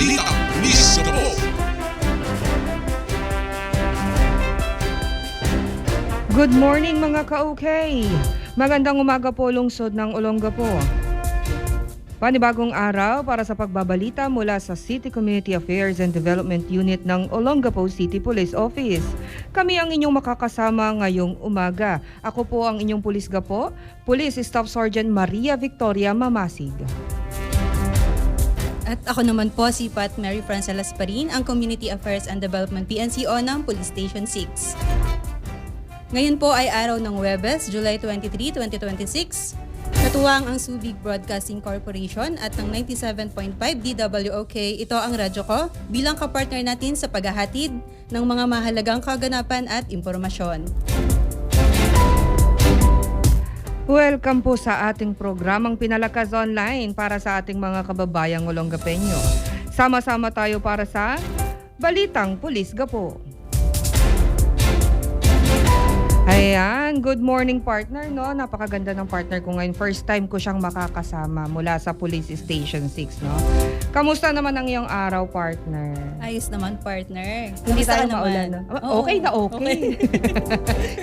Balitang Pulis Gabo. Good morning mga ka-okay! Magandang umaga po lungsod ng Olongapo. Panibagong araw para sa pagbabalita mula sa City Community Affairs and Development Unit ng Olongapo City Police Office. Kami ang inyong makakasama ngayong umaga. Ako po ang inyong Pulis Gapo, Police Staff Sergeant Maria Victoria Mamasig. At ako naman po si Pat Mary Francel Lasparin, ang Community Affairs and Development PNCO ng Police Station 6. Ngayon po ay araw ng Huwebes, July 23, 2026. Katuwang ang Subic Broadcasting Corporation at ng 97.5 DWOK, ito ang radyo ko bilang kapartner natin sa paghahatid ng mga mahalagang kaganapan at impormasyon. Welcome po sa ating programang Pinalakas Online para sa ating mga kababayang Olongapeño. Sama-sama tayo para sa Balitang Pulis Gapo. Ayan, good morning partner, no? Napakaganda ng partner ko ngayon. First time ko siyang makakasama mula sa Police Station 6, no? Kamusta naman ang iyong araw, partner? Ayos naman, partner. Hindi Kamusta tayo ka maulan, no? Oo, Okay na okay.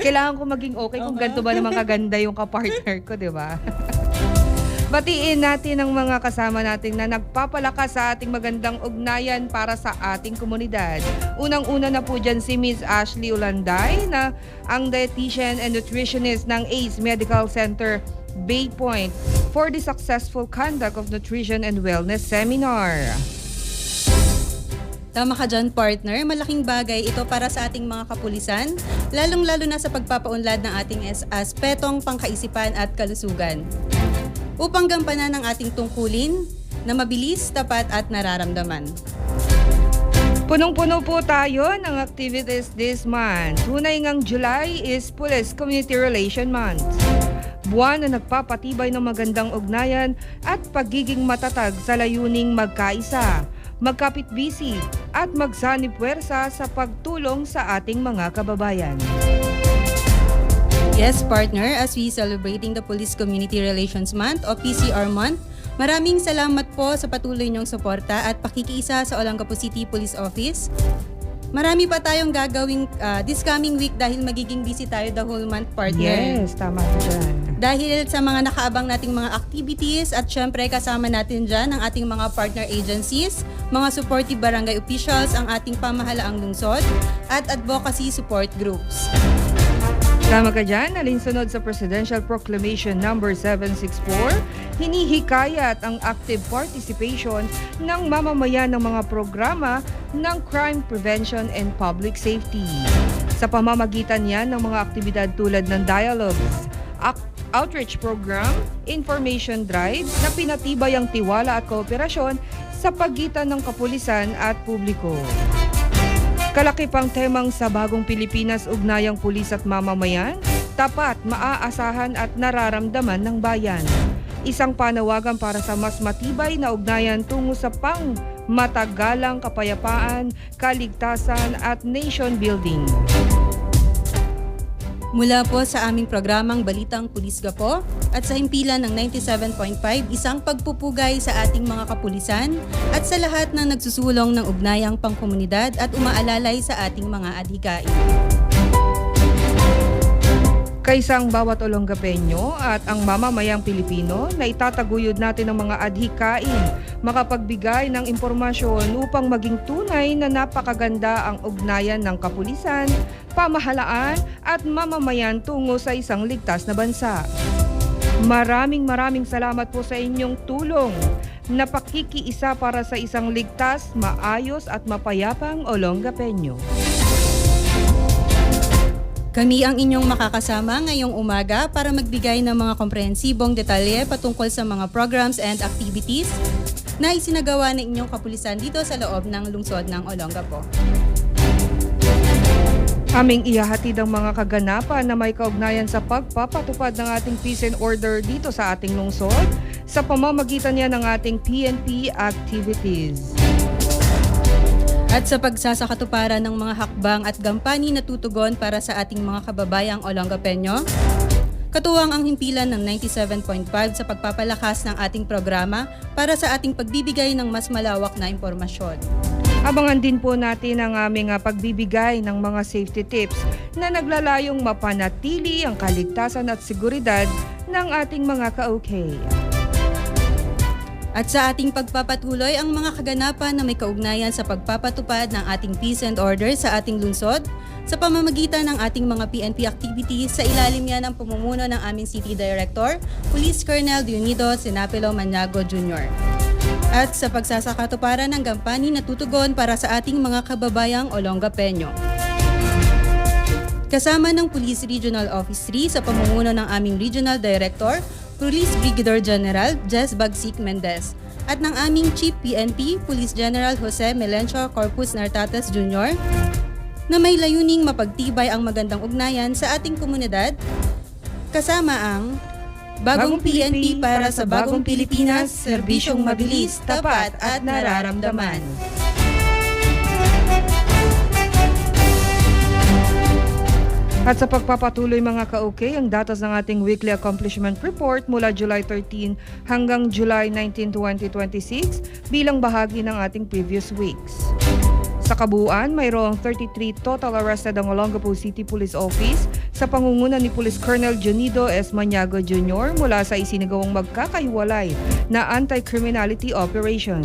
Kailangan ko maging okay kung ganito ba naman kaganda yung kapartner ko, di ba? Batiin natin ang mga kasama natin na nagpapalakas sa ating magandang ugnayan para sa ating komunidad. Unang-una na po dyan si Ms. Ashley Ulanday na ang dietitian and nutritionist ng ACE Medical Center Bay Point for the successful conduct of Nutrition and Wellness Seminar. Tama ka dyan, partner. Malaking bagay ito para sa ating mga kapulisan, lalong-lalo na sa pagpapaunlad ng ating aspetong pangkaisipan at kalusugan, upang gampanan ang ating tungkulin na mabilis, tapat at nararamdaman. Punong-puno po tayo ng activities this month. Tunay ngang July is Police Community Relation Month. Buwan na nagpapatibay ng magandang ugnayan at pagiging matatag sa layuning magkaisa, magkapit-bisi at magsanib puwersa sa pagtulong sa ating mga kababayan. Yes, partner, as we celebrating the Police Community Relations Month o PCR Month, maraming salamat po sa patuloy niyong suporta at pakikiisa sa Olongapo City Police Office. Marami pa tayong gagawing this coming week dahil magiging busy tayo the whole month, partner. Yes, tama dyan. Dahil sa mga nakaabang nating mga activities at syempre kasama natin dyan ang ating mga partner agencies, mga supportive barangay officials, ang ating pamahalaang lungsod at advocacy support groups. Tama ka dyan, alinsunod sa Presidential Proclamation No. 764, hinihikayat ang active participation ng mamamayan ng mga programa ng crime prevention and public safety. Sa pamamagitan yan ng mga aktibidad tulad ng dialogues, outreach program, information drives na pinatibay ang tiwala at kooperasyon sa pagitan ng kapulisan at publiko. Kalaki pang temang sa Bagong Pilipinas, ugnayang pulis at mamamayan, tapat, maaasahan at nararamdaman ng bayan. Isang panawagan para sa mas matibay na ugnayan tungo sa matagalang kapayapaan, kaligtasan at nation building. Mula po sa aming programang Balitang Pulis Gapo at sa himpilan ng 97.5, isang pagpupugay sa ating mga kapulisan at sa lahat ng nagsusulong ng ugnayang pangkomunidad at umaalalay sa ating mga adhikain. Kaisang bawat Olongapeño at ang mamamayang Pilipino na itataguyod natin ang mga adhikain, makapagbigay ng impormasyon upang maging tunay na napakaganda ang ugnayan ng kapulisan, pamahalaan at mamamayan tungo sa isang ligtas na bansa. Maraming salamat po sa inyong tulong na pakikiisa para sa isang ligtas, maayos at mapayapang Olongapeño. Kami ang inyong makakasama ngayong umaga para magbigay ng mga komprehensibong detalye patungkol sa mga programs and activities na isinagawa ng inyong kapulisan dito sa loob ng lungsod ng Olongapo. Aming ihahatid ang mga kaganapan na may kaugnayan sa pagpapatupad ng ating peace and order dito sa ating lungsod sa pamamagitan niya ng ating PNP activities. At sa pagsasakatuparan ng mga hakbang at gampani na tutugon para sa ating mga kababayang Olongapeño, Katuwang ang himpilan ng 97.5 sa pagpapalakas ng ating programa para sa ating pagbibigay ng mas malawak na impormasyon. Abangan din po natin ang aming pagbibigay ng mga safety tips na naglalayong mapanatili ang kaligtasan at seguridad ng ating mga ka-OK. At sa ating pagpapatuloy ang mga kaganapan na may kaugnayan sa pagpapatupad ng ating peace and order sa ating lungsod sa pamamagitan ng ating mga PNP activities sa ilalim yan ng pamumuno ng aming City Director, Police Colonel Dionido Sinapelo Maniago Jr. At sa pagsasakatuparan ng gampani na tutugon para sa ating mga kababayang Olongapeño. Kasama ng Police Regional Office 3 sa pamumuno ng aming Regional Director, Police Brigadier General Jess Bagsik Mendez at ng aming Chief PNP, Police General Jose Melencio Corpus Nartates Jr. na may layuning mapagtibay ang magandang ugnayan sa ating komunidad kasama ang Bagong PNP para sa Bagong Pilipinas, serbisyong mabilis, tapat at nararamdaman. At sa pagpapatuloy mga ka-OK, ang datos ng ating Weekly Accomplishment Report mula July 13 hanggang July 19, 2026 bilang bahagi ng ating previous weeks. Sa kabuuan, mayroong 33 total arrested ang Olongapo City Police Office sa pangunguna ni Police Colonel Dionido S. Maniago Jr. mula sa isinagawang magkakahiwalay na anti-criminality operation.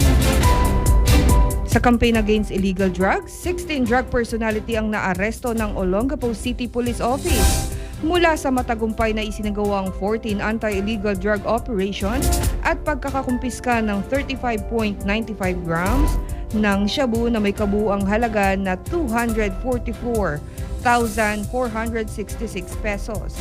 Sa campaign against illegal drugs, 16 drug personality ang naaresto ng Olongapo City Police Office mula sa matagumpay na isinagawang 14 anti-illegal drug operation at pagkakakumpiska ng 35.95 grams ng shabu na may kabuuang halaga na 244,466 pesos.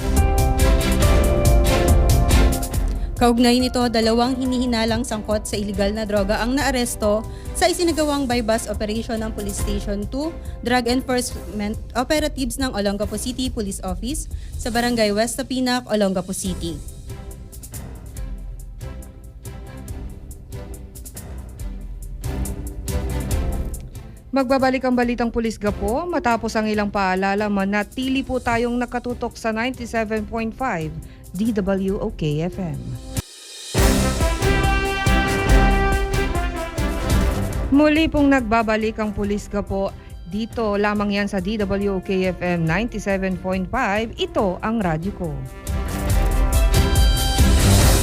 Kaugnay nito, 2 hinihinalang sangkot sa iligal na droga ang naaresto sa isinagawang bypass operation ng Police Station 2 Drug Enforcement Operatives ng Olongapo City Police Office sa Barangay West Tapinac, Olongapo City. Magbabalik ang Balitang Pulis Gapo matapos ang ilang paalala, manatili po tayong nakatutok sa 97.5 DWOK FM. Muli pong nagbabalik ang Pulis Gapo dito lamang yan sa DWOK FM 97.5. Ito ang radyo ko.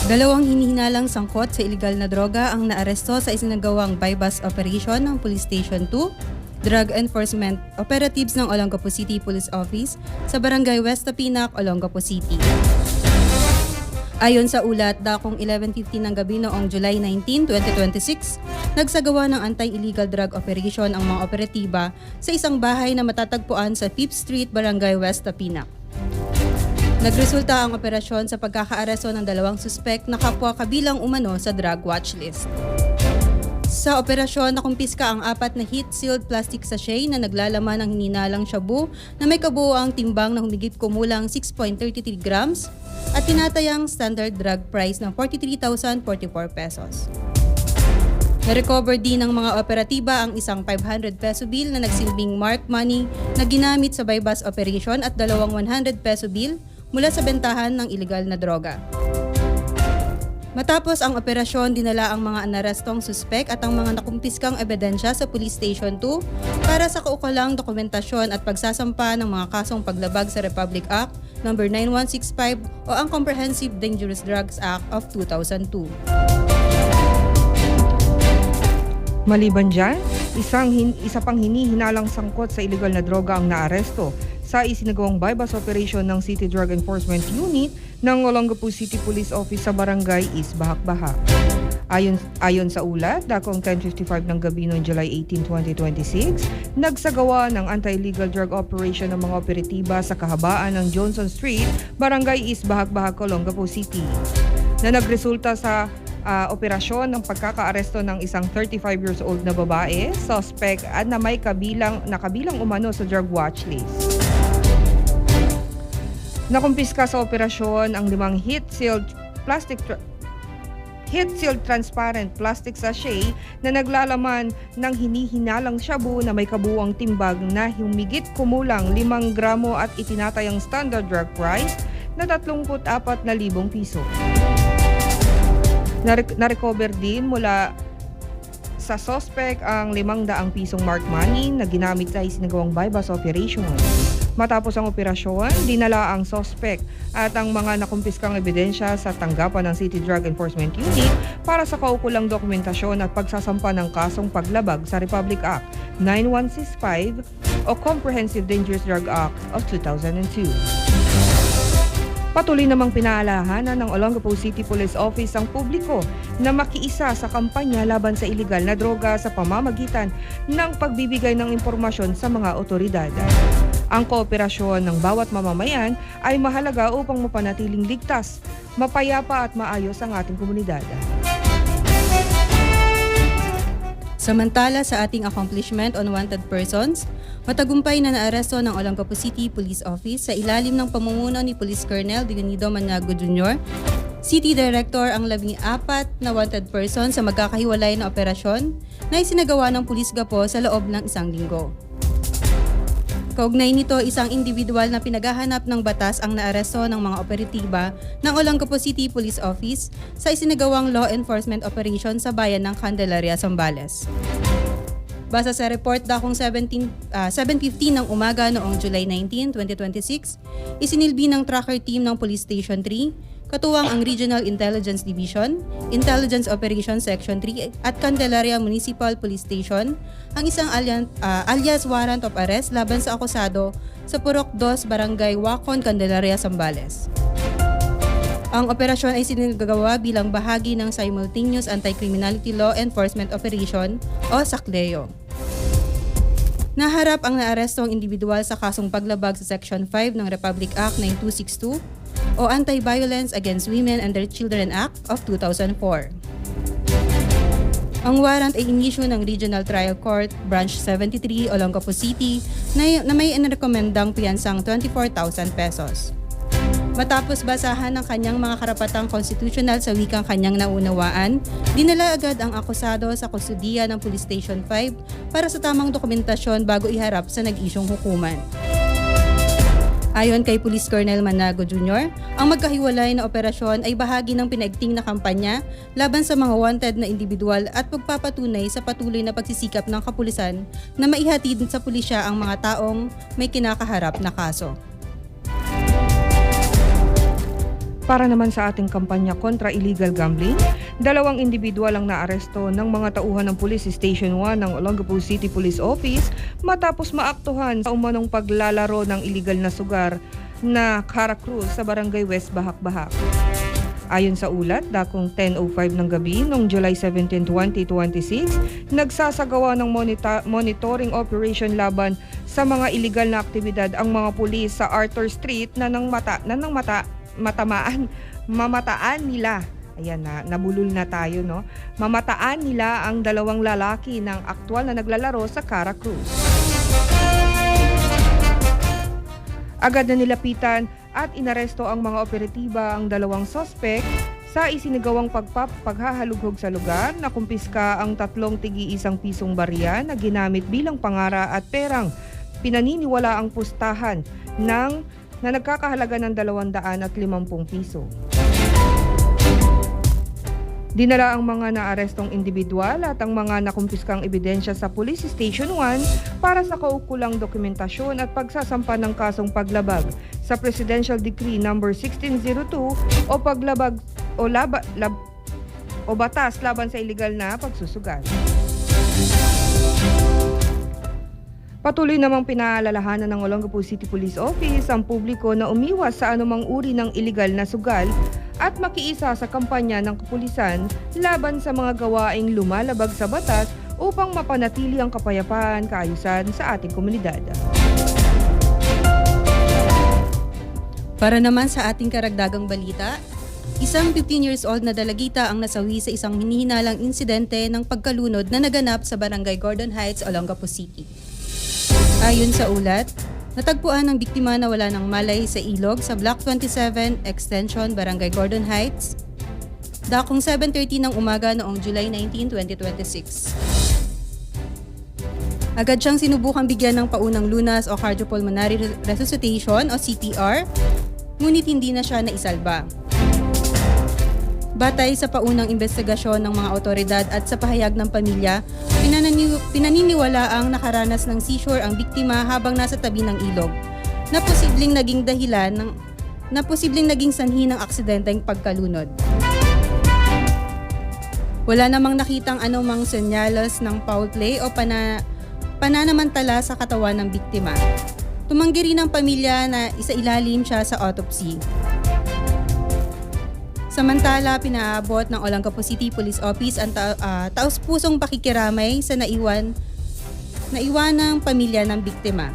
2 hinihinalang sangkot sa iligal na droga ang naaresto sa isinagawang bypass operation ng Police Station 2 Drug Enforcement Operatives ng Olongapo City Police Office sa Barangay West Tapinac, Olongapo City. Ayon sa ulat, dakong 11:50 ng gabi noong July 19, 2026, nagsagawa ng anti-illegal drug operation ang mga operatiba sa isang bahay na matatagpuan sa 5th Street, Barangay West Tapinac. Nagresulta ang operasyon sa pagkakaaresto ng 2 suspek na kapwa kabilang umano sa drug watch list. Sa operasyon, nakumpiska ang 4 na heat-sealed plastic sachet na naglalaman ng hininalang shabu na may kabuuang timbang na humigit kumulang 6.33 grams at tinatayang standard drug price ng 43,044 pesos. Na-recover din ng mga operatiba ang isang 500 peso bill na nagsilbing marked money na ginamit sa bypass operation at 2 100 peso bill mula sa bentahan ng iligal na droga. Matapos ang operasyon, dinala ang mga inarestong suspek at ang mga nakumpiskang ebidensya sa Police Station 2 para sa kaukulang dokumentasyon at pagsasampa ng mga kasong paglabag sa Republic Act No. 9165 o ang Comprehensive Dangerous Drugs Act of 2002. Maliban dyan, isa pang hinihinalang sangkot sa illegal na droga ang naaresto sa isinagawang bypass operation ng City Drug Enforcement Unit ng Olongapo City Police Office sa Barangay East Bahak-Bahak. Ayon sa ulat, dakong 10:55 ng gabi noong July 18, 2026, nagsagawa ng anti-illegal drug operation ng mga operatiba sa kahabaan ng Johnson Street, Barangay East Bahak-Bahak, Olongapo City, na nagresulta sa operasyon ng pagkakaaresto ng isang 35 years old na babae, suspect at na may kabilang umano sa drug watch list. Nakumpiska sa operasyon ang 5 heat-sealed transparent plastic sachet na naglalaman ng hinihinalang shabu na may kabuuang timbag na humigit kumulang 5 gramo at itinatayang standard drug price na 34,000 piso. Na-recover din mula sa suspect ang 500 pisong marked money na ginamit sa isinagawang bypass operation. Matapos ang operasyon, dinala ang suspect at ang mga nakumpiskang ebidensya sa tanggapan ng City Drug Enforcement Unit para sa kaukulang dokumentasyon at pagsasampa ng kasong paglabag sa Republic Act 9165 o Comprehensive Dangerous Drug Act of 2002. Patuloy namang pinaalahanan ng Olongapo City Police Office ang publiko na makiisa sa kampanya laban sa iligal na droga sa pamamagitan ng pagbibigay ng impormasyon sa mga otoridad. Ang kooperasyon ng bawat mamamayan ay mahalaga upang mapanatiling ligtas, mapayapa at maayos ang ating komunidad. Samantala sa ating accomplishment on wanted persons, matagumpay na naaresto ng Olongapo City Police Office sa ilalim ng pamumuno ni Police Colonel Dionido Maniago Jr., City Director ang 14 na wanted person sa magkakahiwalay na operasyon na isinagawa ng Pulis Gapo sa loob ng isang linggo. Kaugnay nito, isang individual na pinaghahanap ng batas ang naaresto ng mga operatiba ng Olongapo City Police Office sa isinagawang law enforcement operation sa bayan ng Candelaria, Zambales. Base sa report dakong 7:15 ng umaga noong July 19, 2026, isinilbi ng tracker team ng Police Station 3, katuwang ang Regional Intelligence Division, Intelligence Operations Section 3 at Candelaria Municipal Police Station ang isang alias warrant of arrest laban sa akusado sa Purok 2, Barangay Wacon, Candelaria, Zambales. Ang operasyon ay sinagawa bilang bahagi ng Simultaneous Anti-Criminality Law Enforcement Operation o SACLEO. Naharap ang naarestong individual sa kasong paglabag sa Section 5 ng Republic Act 9262 o Anti-Violence Against Women and Their Children Act of 2004. Ang warrant ay inisyu ng Regional Trial Court, Branch 73, Olongapo City na may inirekomendang piyansang 24,000 pesos. Matapos basahan ng kanyang mga karapatang konstitusyonal sa wikang kanyang naunawaan, dinala agad ang akusado sa kustudiya ng Police Station 5 para sa tamang dokumentasyon bago iharap sa nag-isyong hukuman. Ayon kay Police Colonel Maniago Jr., ang magkahiwalay na operasyon ay bahagi ng pinaigting na kampanya laban sa mga wanted na individual at pagpapatunay sa patuloy na pagsisikap ng kapulisan na maihatid sa pulisya ang mga taong may kinakaharap na kaso. Para naman sa ating kampanya kontra illegal gambling, 2 individual ang naaresto ng mga tauhan ng Police Station 1 ng Olongapo City Police Office matapos maaktuhan sa umanong paglalaro ng illegal na sugar na Caracruz sa Barangay West Bahak-Bahak. Ayon sa ulat, dakong 10:05 ng gabi noong July 17, 2026, nagsasagawa ng monitoring operation laban sa mga illegal na aktibidad ang mga pulis sa Arthur Street na mamataan nila. Ayan na, nabulol na tayo, no? Mamataan nila ang 2 lalaki ng aktwal na naglalaro sa Caracruz. Agad na nilapitan at inaresto ang mga operatiba ang 2 suspect sa isinagawang paghahalughog sa lugar. Nakumpiska ang 3 tigi-1 pisong barya na ginamit bilang pangara at perang pinaniniwala ang pustahan na nagkakahalaga ng 250 piso. Dinala ang mga naarestong individual at ang mga nakumpiskang ebidensya sa Police Station 1 para sa kaukulang dokumentasyon at pagsasampa ng kasong paglabag sa Presidential Decree No. 1602 o batas laban sa iligal na pagsusugal. Patuloy namang pinaalalahanan ng Olongapo City Police Office ang publiko na umiwas sa anumang uri ng iligal na sugal at makiisa sa kampanya ng kapulisan laban sa mga gawaing lumalabag sa batas upang mapanatili ang kapayapaan, kaayusan sa ating komunidad. Para naman sa ating karagdagang balita, isang 15 years old na dalagita ang nasawi sa isang hinihinalang insidente ng pagkalunod na naganap sa Barangay Gordon Heights, Olongapo City. Ayon sa ulat, natagpuan ng biktima na wala ng malay sa ilog sa Block 27 Extension, Barangay Gordon Heights, dakong 7:30 ng umaga noong July 19, 2026. Agad siyang sinubukang bigyan ng paunang lunas o cardiopulmonary resuscitation o CPR, ngunit hindi na siya naisalba. Batay sa paunang investigasyon ng mga otoridad at sa pahayag ng pamilya, pinaniniwala ang nakaranas ng seizure ang biktima habang nasa tabi ng ilog, na posibleng naging sanhi ng aksidenteng pagkalunod. Wala namang nakitang anumang senyales ng foul play o pananamantala sa katawan ng biktima. Tumanggi rin ang pamilya na isailalim siya sa autopsy. Samantala, pinaabot ng Olongapo City Police Office ang taus-pusong pakikiramay sa naiwanang pamilya ng biktima.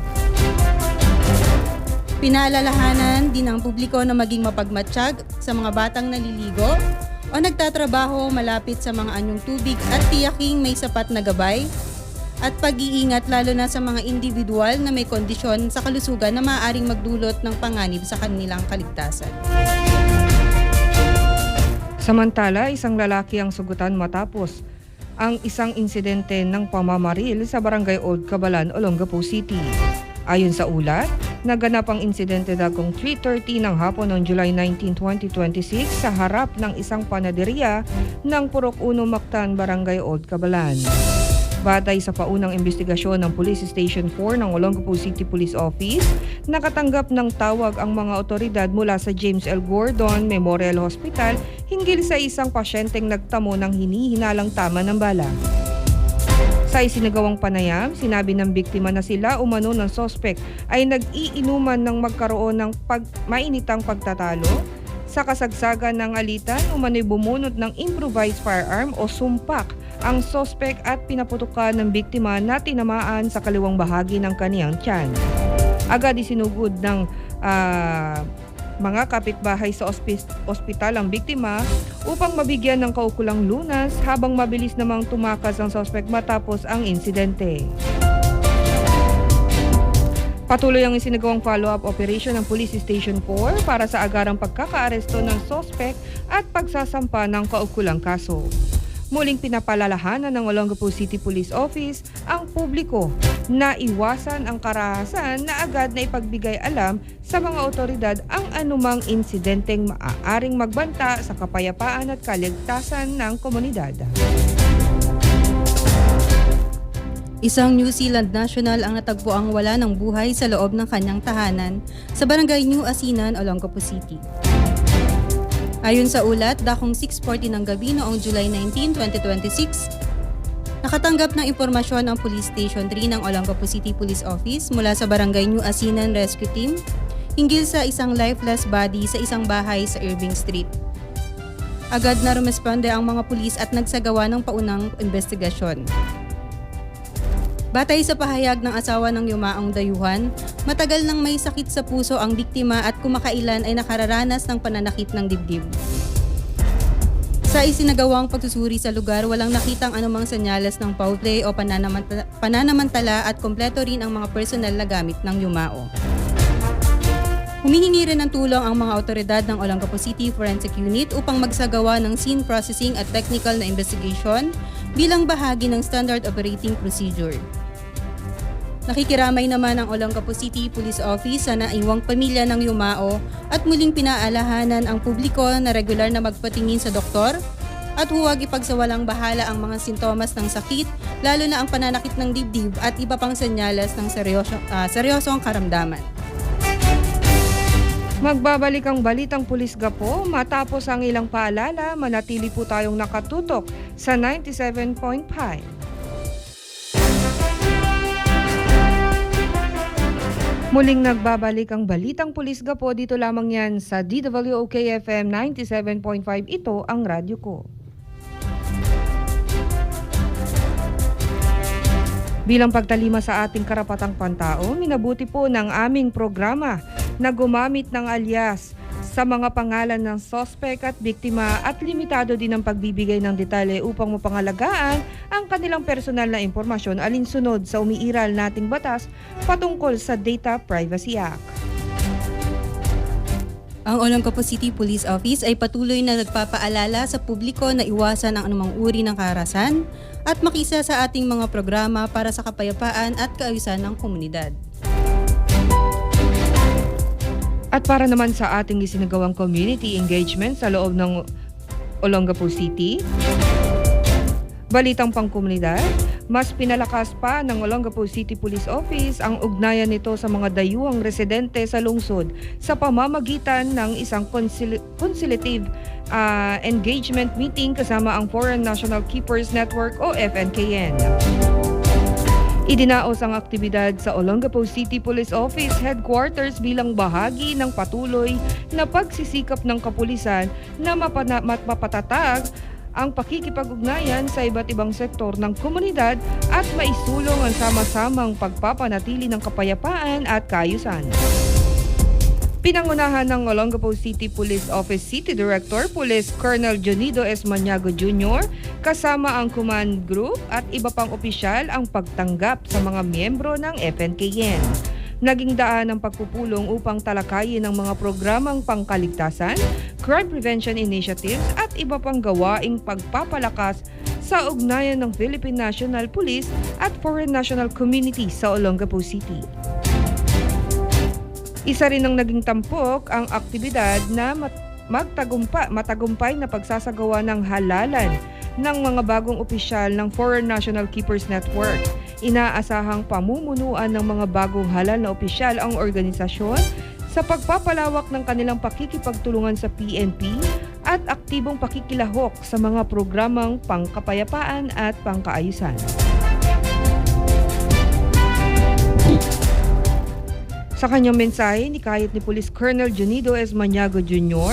Pinaalalahanan din ng publiko na maging mapagmatsyag sa mga batang naliligo o nagtatrabaho malapit sa mga anyong tubig at tiyaking may sapat na gabay at pag-iingat lalo na sa mga individual na may kondisyon sa kalusugan na maaaring magdulot ng panganib sa kanilang kaligtasan. Samantala, isang lalaki ang sugutan matapos ang isang insidente ng pamamaril sa Barangay Old Cabalan, Olongapo City. Ayon sa ulat, naganap ang insidente dakong 3:30 ng hapon noong July 19, 2026 sa harap ng isang panaderia ng Purok 1 Mactan, Barangay Old Cabalan. Batay sa paunang investigasyon ng Police Station 4 ng Olongapo City Police Office, nakatanggap ng tawag ang mga otoridad mula sa James L. Gordon Memorial Hospital hinggil sa isang pasyenteng nagtamo ng hinihinalang tama ng bala. Sa isinagawang panayam, sinabi ng biktima na sila umano ng sospek ay nag-iinuman ng magkaroon ng mainitang pagtatalo. Sa kasagsagan ng alitan, umano'y bumunot ng improvised firearm o sumpak ang sospek at pinaputukan ng biktima na tinamaan sa kaliwang bahagi ng kaniyang tiyan. Agad isinugod ng mga kapitbahay sa ospital ang biktima upang mabigyan ng kaukulang lunas habang mabilis namang tumakas ang sospek matapos ang insidente. Patuloy ang isinagawang follow-up operation ng Police Station 4 para sa agarang pagkakaaresto ng sospek at pagsasampa ng kaukulang kaso. Muling pinapalalahanan ng Olongapo City Police Office ang publiko na iwasan ang karahasan na agad na ipagbigay alam sa mga otoridad ang anumang insidenteng maaaring magbanta sa kapayapaan at kaligtasan ng komunidad. Isang New Zealand national ang natagpuang wala ng buhay sa loob ng kanyang tahanan sa Barangay New Asinan, Olongapo City. Ayon sa ulat, dakong 6:40 ng gabi noong July 19, 2026, nakatanggap ng impormasyon ang Police Station 3 ng Olongapo City Police Office mula sa Barangay New Asinan Rescue Team hinggil sa isang lifeless body sa isang bahay sa Irving Street. Agad na rumesponde ang mga pulis at nagsagawa ng paunang investigasyon. Batay sa pahayag ng asawa ng yumaong dayuhan, matagal nang may sakit sa puso ang biktima at kumakailan ay nakararanas ng pananakit ng dibdib. Sa isinagawang pagsusuri sa lugar, walang nakitang anumang senyales ng foul play o pananamantala at kompleto rin ang mga personal na gamit ng yumao. Humihingi rin ng tulong ang mga otoridad ng Olongapo City Forensic Unit upang magsagawa ng scene processing at technical na investigation bilang bahagi ng standard operating procedure. Nakikiramay naman ang Olongapo City Police Office sa naiwang pamilya ng yumao at muling pinaalahanan ang publiko na regular na magpatingin sa doktor at huwag ipagsawalang bahala ang mga sintomas ng sakit, lalo na ang pananakit ng dibdib at iba pang senyales ng seryosong karamdaman. Magbabalik ang Balitang Pulis Gapo matapos ang ilang paalala, manatili po tayong nakatutok sa 97.5. Muling nagbabalik ang Balitang Pulis Gapo, dito lamang yan sa DWOK FM 97.5. Ito ang radyo ko. Bilang pagtalima sa ating karapatang pantao, minabuti po ng aming programa na gumamit ng alias sa mga pangalan ng sospek at biktima at limitado din ang pagbibigay ng detalye upang mapangalagaan ang kanilang personal na impormasyon alinsunod sa umiiral nating batas patungkol sa Data Privacy Act. Ang Olongapo City Police Office ay patuloy na nagpapaalala sa publiko na iwasan ang anumang uri ng karahasan at makisa sa ating mga programa para sa kapayapaan at kaayusan ng komunidad. At para naman sa ating isinagawang community engagement sa loob ng Olongapo City, balitang pangkomunidad, mas pinalakas pa ng Olongapo City Police Office ang ugnayan nito sa mga dayuhang residente sa lungsod sa pamamagitan ng isang consultative engagement meeting kasama ang Foreign National Keepers Network o FNKN. Idinaos ang aktibidad sa Olongapo City Police Office Headquarters bilang bahagi ng patuloy na pagsisikap ng kapulisan na mapatatag ang pakikipag-ugnayan sa iba't ibang sektor ng komunidad at maisulong ang sama-samang pagpapanatili ng kapayapaan at kaayusan. Pinangunahan ng Olongapo City Police Office City Director Police Colonel Jonido S. Maniago Jr. kasama ang command group at iba pang opisyal ang pagtanggap sa mga miyembro ng FNKN. Naging daan ang pagpupulong upang talakayin ang mga programang pangkaligtasan, crime prevention initiatives at iba pang gawaing pagpapalakas sa ugnayan ng Philippine National Police at Foreign National Community sa Olongapo City. Isa rin ang naging tampok ang aktibidad na matagumpay na pagsasagawa ng halalan ng mga bagong opisyal ng Foreign National Keepers Network. Inaasahang pamumunuan ng mga bagong halal na opisyal ang organisasyon sa pagpapalawak ng kanilang pakikipagtulungan sa PNP at aktibong pakikilahok sa mga programang pangkapayapaan at pangkaayusan. Sa kanyang mensahe, nikayat ni Police Colonel Jonido S. Maniago Jr.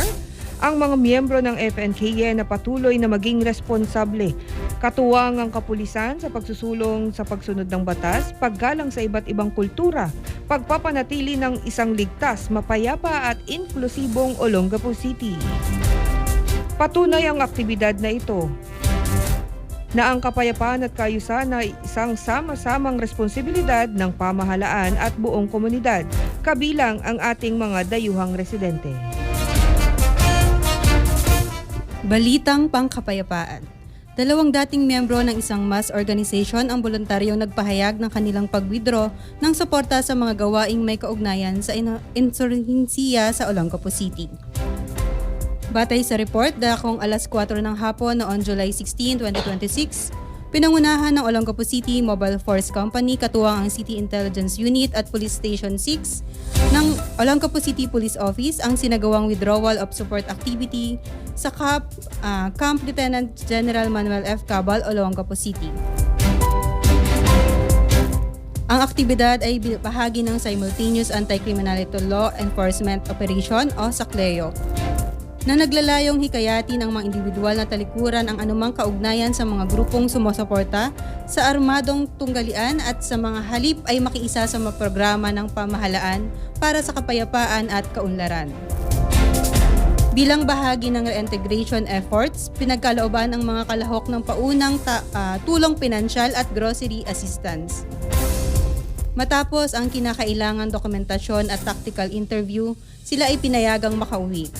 ang mga miyembro ng FNKN na patuloy na maging responsable, katuwang ang kapulisan sa pagsusulong sa pagsunod ng batas, paggalang sa iba't ibang kultura, pagpapanatili ng isang ligtas, mapayapa at inklusibong Olongapo City. Patunay ang aktibidad na ito na ang kapayapaan at kaayusan ay isang sama-samang responsibilidad ng pamahalaan at buong komunidad, kabilang ang ating mga dayuhang residente. Balitang pangkapayapaan. Dalawang dating miyembro ng isang mass organization ang voluntaryong nagpahayag ng kanilang pag-withdraw ng suporta sa mga gawaing may kaugnayan sa insurhensiya sa Olongapo City. Batay sa report, dakong alas 4 ng hapon noon July 16, 2026, pinangunahan ng Olongapo City Mobile Force Company katuwang ang City Intelligence Unit at Police Station 6 ng Olongapo City Police Office ang sinagawang withdrawal of support activity sa Camp Lieutenant General Manuel F. Cabal, Olongapo City. Ang aktibidad ay bahagi ng Simultaneous Anti-Criminality Law Enforcement Operation o SACLEO, na naglalayong hikayati ng mga individual na talikuran ang anumang kaugnayan sa mga grupong sumusuporta sa armadong tunggalian at sa mga halip ay makiisa sa mga programa ng pamahalaan para sa kapayapaan at kaunlaran. Bilang bahagi ng reintegration efforts, pinagkalooban ang mga kalahok ng paunang tulong pinansyal at grocery assistance. Matapos ang kinakailangan dokumentasyon at tactical interview, sila ay pinayagang makauwi.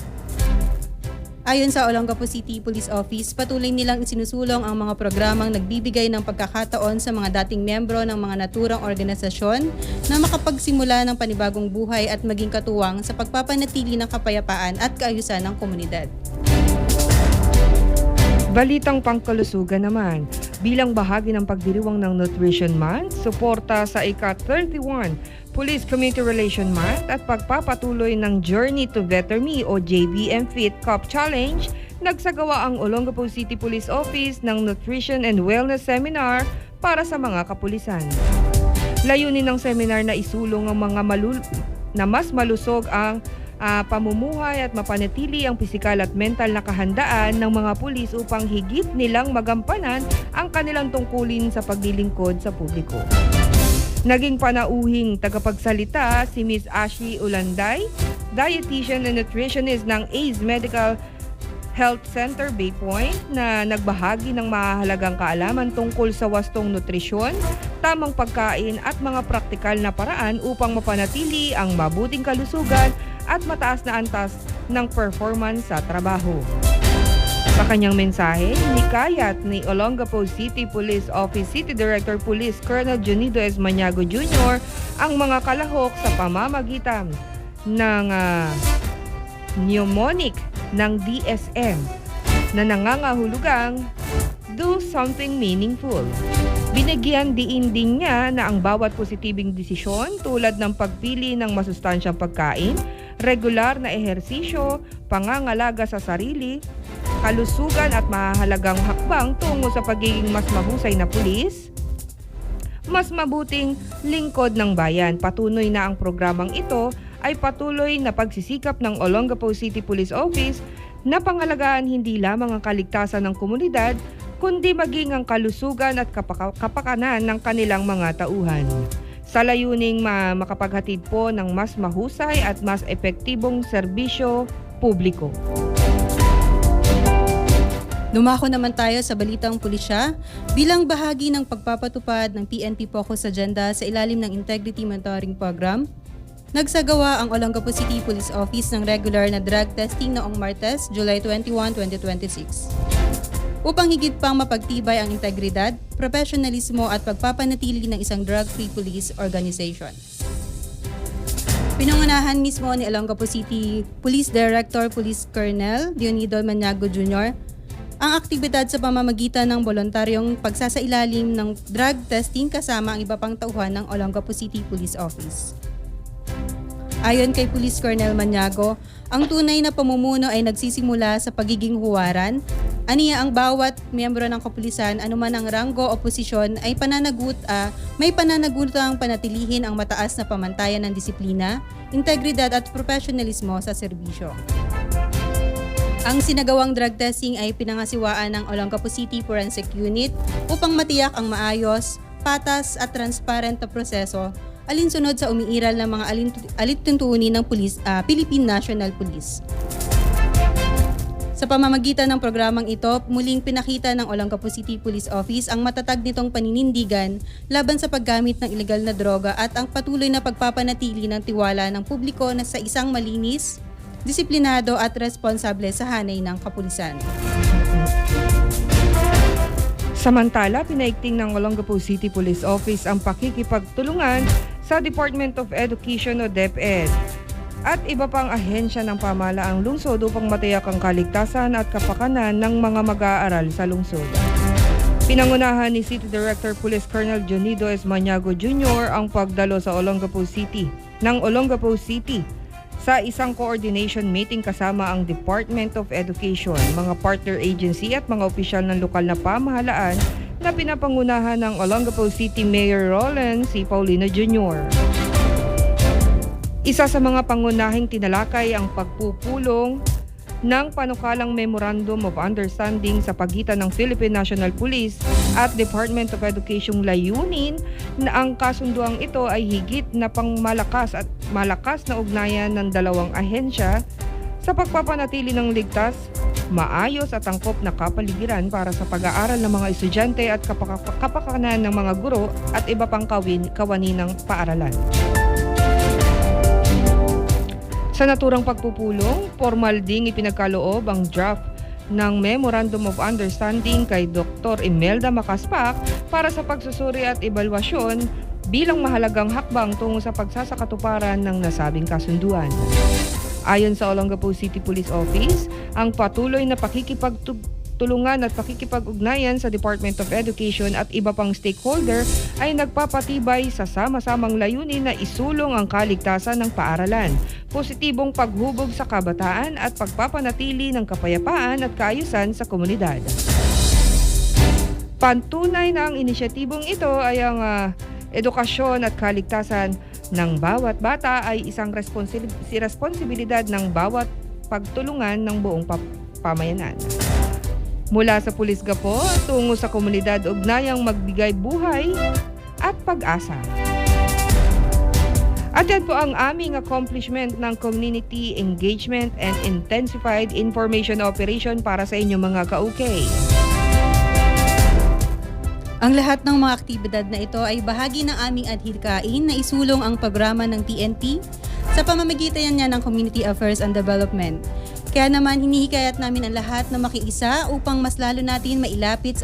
Ayon sa Olongapo City Police Office, patuloy nilang isinusulong ang mga programang nagbibigay ng pagkakataon sa mga dating miyembro ng mga naturang organisasyon na makapagsimula ng panibagong buhay at maging katuwang sa pagpapanatili ng kapayapaan at kaayusan ng komunidad. Balitang pangkalusugan naman, bilang bahagi ng pagdiriwang ng Nutrition Month, suporta sa ika-31 Police Community Relation Month at pagpapatuloy ng Journey to Better Me o JBM Fit Cup Challenge, nagsagawa ang Olongapo City Police Office ng Nutrition and Wellness Seminar para sa mga kapulisan. Layunin ng seminar na isulong ang mga na mas malusog ang pamumuhay at mapanatili ang pisikal at mental na kahandaan ng mga pulis upang higit nilang magampanan ang kanilang tungkulin sa paglilingkod sa publiko. Naging panauhing tagapagsalita si Ms. Ashi Ulanday, dietitian and nutritionist ng ACE Medical Health Center Bay Point, na nagbahagi ng mahalagang kaalaman tungkol sa wastong nutrisyon, tamang pagkain at mga praktikal na paraan upang mapanatili ang mabuting kalusugan at mataas na antas ng performance sa trabaho. Sa kanyang mensahe, nikayat ni Olongapo City Police Office City Director Police Colonel Jonido S. Maniago Jr. ang mga kalahok sa pamamagitan ng mnemonic ng DSM na nangangahulugang do something meaningful. Binigyan diin din niya na ang bawat positibong desisyon tulad ng pagpili ng masustansyang pagkain, regular na ehersisyo, pangangalaga sa sarili, kalusugan at mahahalagang hakbang tungo sa pagiging mas mahusay na pulis, mas mabuting lingkod ng bayan. Patuloy na ang programang ito ay patuloy na pagsisikap ng Olongapo City Police Office na pangalagaan hindi lamang ang kaligtasan ng komunidad, kundi maging ang kalusugan at kapakanan ng kanilang mga tauhan. Sa layuning makapaghatid po ng mas mahusay at mas epektibong serbisyo publiko. Dumako naman tayo sa balitang pulisya. Bilang bahagi ng pagpapatupad ng PNP Focus Agenda sa ilalim ng Integrity Monitoring Program, nagsagawa ang Olongapo City Police Office ng regular na drug testing noong Martes, July 21, 2026. Upang higit pang mapagtibay ang integridad, profesionalismo at pagpapanatili ng isang drug-free police organization. Pinangunahan mismo ni Olongapo City Police Director Police Colonel Leonido Maniago Jr. ang aktibidad sa pamamagitan ng voluntaryong pagsasailalim ng drug testing kasama ang iba pang tauhan ng Olongapo City Police Office. Ayon kay Police Colonel Maniago, ang tunay na pamumuno ay nagsisimula sa pagiging huwaran. Aniya ang bawat miyembro ng kapulisan, anuman ang ranggo o posisyon, ay may pananagutang panatilihin ang mataas na pamantayan ng disiplina, integridad at profesionalismo sa serbisyo. Ang sinagawang drug testing ay pinangasiwaan ng Olongapo City Forensic Unit upang matiyak ang maayos, patas at transparent na proseso alinsunod sa umiiral ng mga alituntunin ng Philippine National Police. Sa pamamagitan ng programang ito, muling pinakita ng Olongapo City Police Office ang matatag nitong paninindigan laban sa paggamit ng ilegal na droga at ang patuloy na pagpapanatili ng tiwala ng publiko na sa isang malinis, disiplinado at responsable sa hanay ng kapulisan. Samantala, pinaigting ng Olongapo City Police Office ang pakikipagtulungan sa Department of Education o DepEd at iba pang ahensya ng pamahalaang lungsod upang matiyak ang kaligtasan at kapakanan ng mga mag-aaral sa lungsod. Pinangunahan ni City Director Police Colonel Leonido S. Maniago Jr. ang pagdalo sa Olongapo City sa isang coordination meeting kasama ang Department of Education, mga partner agency at mga opisyal ng lokal na pamahalaan na pinapangunahan ng Olongapo City Mayor Roland C. Paulino Jr. Isa sa mga pangunahing tinalakay ang pagpupulong ng panukalang Memorandum of Understanding sa pagitan ng Philippine National Police at Department of Education. Layunin na ang kasunduang ito ay higit na malakas na ugnayan ng dalawang ahensya sa pagpapanatili ng ligtas, maayos at angkop na kapaligiran para sa pag-aaral ng mga estudyante at kapakanan ng mga guro at iba pang kawani ng paaralan. Sa naturang pagpupulong, formal ding ipinagkaloob ang draft ng Memorandum of Understanding kay Dr. Imelda Macaspac para sa pagsusuri at ebalwasyon bilang mahalagang hakbang tungo sa pagsasakatuparan ng nasabing kasunduan. Ayon sa Olongapo City Police Office, ang patuloy na pakikipagtulungan at pakikipag-ugnayan sa Department of Education at iba pang stakeholder ay nagpapatibay sa sama-samang layunin na isulong ang kaligtasan ng paaralan, positibong paghubog sa kabataan at pagpapanatili ng kapayapaan at kaayusan sa komunidad. Pantunay na ang inisyatibong ito ay ang edukasyon at kaligtasan ng bawat bata ay isang responsibilidad ng bawat pagtulungan ng buong pamayanan. Mula sa Pulis Gapo tungo sa komunidad, ugnayang magbigay buhay at pag-asa. At yan po ang aming accomplishment ng Community Engagement and Intensified Information Operation para sa inyong mga ka-ukay. Ang lahat ng mga aktibidad na ito ay bahagi ng aming adhikain na isulong ang programa ng PNP sa pamamagitan niya ng Community Affairs and Development. Kaya naman hinihikayat namin ang lahat na makiisa upang mas lalo natin mailapit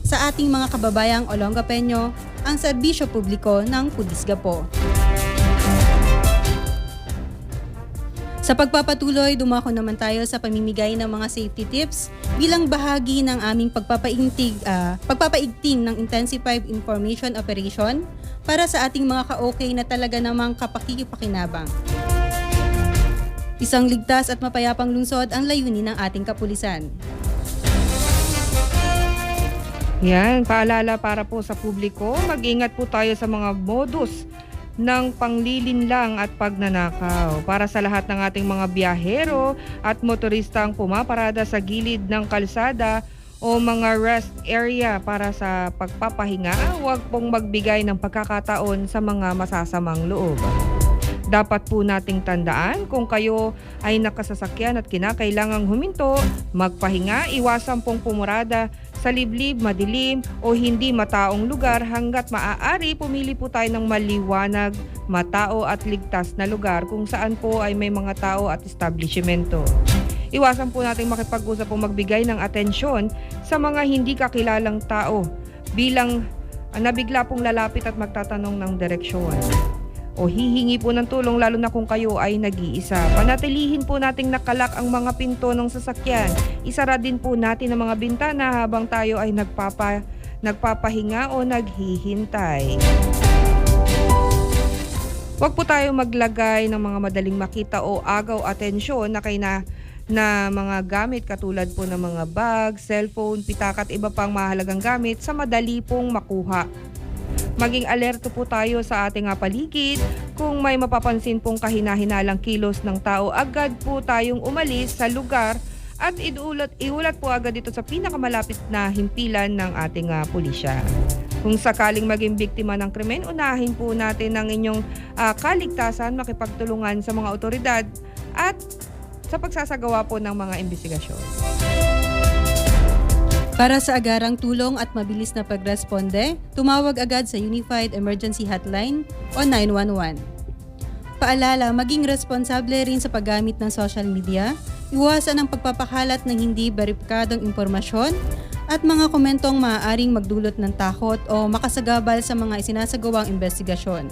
sa ating mga kababayang Olongapeño ang serbisyo publiko ng Pulis Gapo. Sa pagpapatuloy, dumako naman tayo sa pamimigay ng mga safety tips bilang bahagi ng aming pagpapaigting ng intensified information operation para sa ating mga ka-okay na talaga namang kapakipakinabang. Isang ligtas at mapayapang lungsod ang layunin ng ating kapulisan. Yan, paalala para po sa publiko, mag-ingat po tayo sa mga modus ng panglilinlang at pagnanakaw. Para sa lahat ng ating mga biyahero at motoristang pumaparada sa gilid ng kalsada o mga rest area para sa pagpapahinga, huwag pong magbigay ng pagkakataon sa mga masasamang loob. Dapat po nating tandaan kung kayo ay nakasasakyan at kinakailangang huminto, magpahinga, iwasan pong pumurada sa liblib, madilim o hindi mataong lugar hanggat maaari pumili po tayo ng maliwanag, matao at ligtas na lugar kung saan po ay may mga tao at establishmento. Iwasan po nating makipag-usap o magbigay ng atensyon sa mga hindi kakilalang tao bilang nabigla pong lalapit at magtatanong ng direksyon o hihingi po ng tulong lalo na kung kayo ay nag-iisa. Panatilihin po nating nakalak ang mga pinto ng sasakyan. Isara din po natin ang mga bintana habang tayo ay nagpapahinga o naghihintay. Huwag po tayo maglagay ng mga madaling makita o agaw atensyon na mga gamit katulad po ng mga bag, cellphone, pitaka at iba pang mahalagang gamit sa madali pong makuha. Maging alerto po tayo sa ating paligid. Kung may mapapansin pong kahina-hinalang kilos ng tao, agad po tayong umalis sa lugar at iulat po agad ito sa pinakamalapit na himpilan ng ating pulisya. Kung sakaling maging biktima ng krimen, unahin po natin ang inyong kaligtasan, makipagtulungan sa mga otoridad at sa pagsasagawa po ng mga investigasyon. Para sa agarang tulong at mabilis na pagresponde, tumawag agad sa Unified Emergency Hotline o 911. Paalala, maging responsable rin sa paggamit ng social media, iwasan ang pagpapakalat ng hindi beripikadong impormasyon at mga komentong maaaring magdulot ng takot o makasagabal sa mga isinasagawang investigasyon.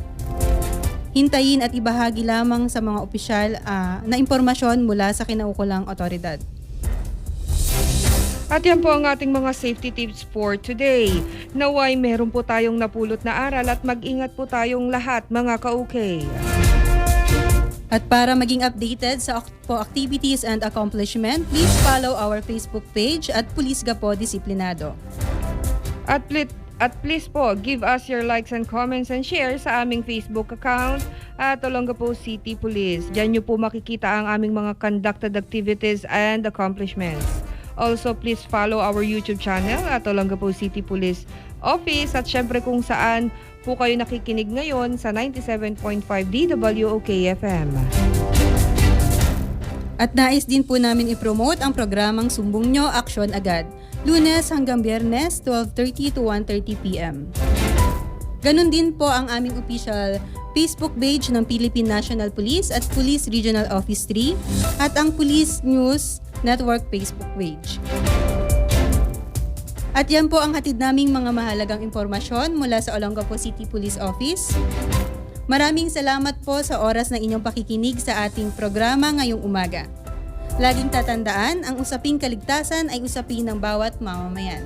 Hintayin at ibahagi lamang sa mga opisyal na impormasyon mula sa kinaukulang otoridad. At yan po ang ating mga safety tips for today. Naway meron po tayong napulot na aral at mag-ingat po tayong lahat mga ka-okay. At para maging updated sa activities and accomplishment, please follow our Facebook page at Pulis Gapo Disiplinado. At please po, give us your likes and comments and share sa aming Facebook account at Olongapo City Police. Diyan nyo po makikita ang aming mga conducted activities and accomplishments. Also, please follow our YouTube channel at Olongapo City Police Office at syempre kung saan po kayo nakikinig ngayon sa 97.5 DWOK FM. At nais din po namin i-promote ang programang Sumbong Nyo, Aksyon Agad, Lunes hanggang Biyernes, 12:30 to 1:30 p.m. Ganon din po ang aming official Facebook page ng Philippine National Police at Police Regional Office 3 at ang Police News Network Facebook page. At yan po ang hatid naming mga mahalagang impormasyon mula sa Olongapo City Police Office. Maraming salamat po sa oras na inyong pakikinig sa ating programa ngayong umaga. Laging tatandaan, ang usaping kaligtasan ay usapin ng bawat mamamayan.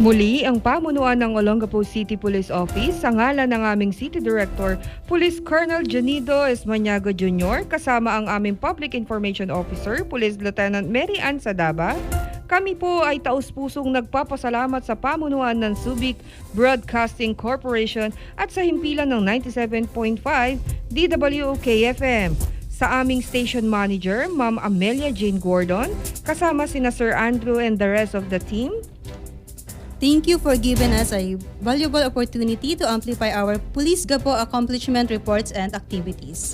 Muli, ang pamunuan ng Olongapo City Police Office sa ngalan ng aming City Director, Police Colonel Junido Esmaniago Jr., kasama ang aming Public Information Officer, Police Lieutenant Mary Ann Sadaba. Kami po ay taus-pusong nagpapasalamat sa pamunuan ng Subic Broadcasting Corporation at sa himpilan ng 97.5 DWOK FM. Sa aming station manager, Ma'am Amelia Jane Gordon, kasama sina Sir Andrew and the rest of the team. Thank you for giving us a valuable opportunity to amplify our Police Gapo accomplishment reports and activities.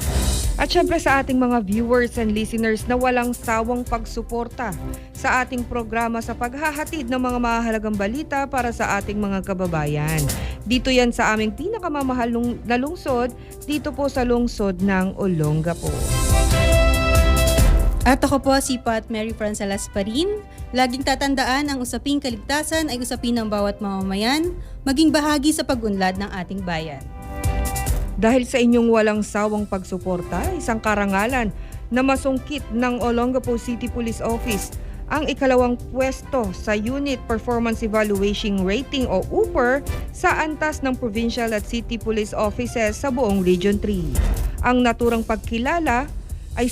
At syempre sa ating mga viewers and listeners na walang sawang pagsuporta sa ating programa sa paghahatid ng mga mahalagang balita para sa ating mga kababayan. Dito yan sa aming pinakamamahal na lungsod, dito po sa lungsod ng Olongapo. At ako po si Pat Mary Francela Lasparin. Laging tatandaan, ang usaping kaligtasan ay usapin ng bawat mamamayan, maging bahagi sa pag-unlad ng ating bayan. Dahil sa inyong walang sawang pagsuporta, isang karangalan na masungkit ng Olongapo City Police Office ang ikalawang pwesto sa Unit Performance Evaluation Rating o UPER sa antas ng Provincial at City Police Offices sa buong Region 3. Ang naturang pagkilala ay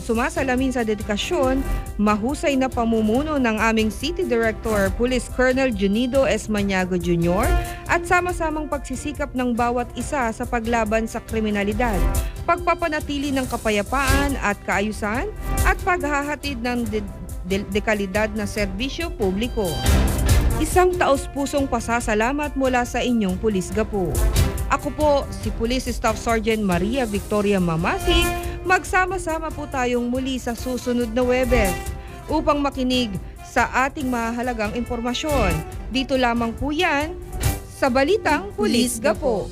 sumasalamin sa dedikasyon, mahusay na pamumuno ng aming City Director, Police Colonel Junido S. Maniago Jr. at sama-samang pagsisikap ng bawat isa sa paglaban sa kriminalidad, pagpapanatili ng kapayapaan at kaayusan at paghahatid ng dekalidad na serbisyo publiko. Isang taos-pusong pasasalamat mula sa inyong Pulis Gapo. Ako po si Police Staff Sergeant Maria Victoria Mamasig. Magsama-sama po tayong muli sa susunod na Huwebes upang makinig sa ating mahalagang impormasyon. Dito lamang po yan sa Balitang Pulis Gapo.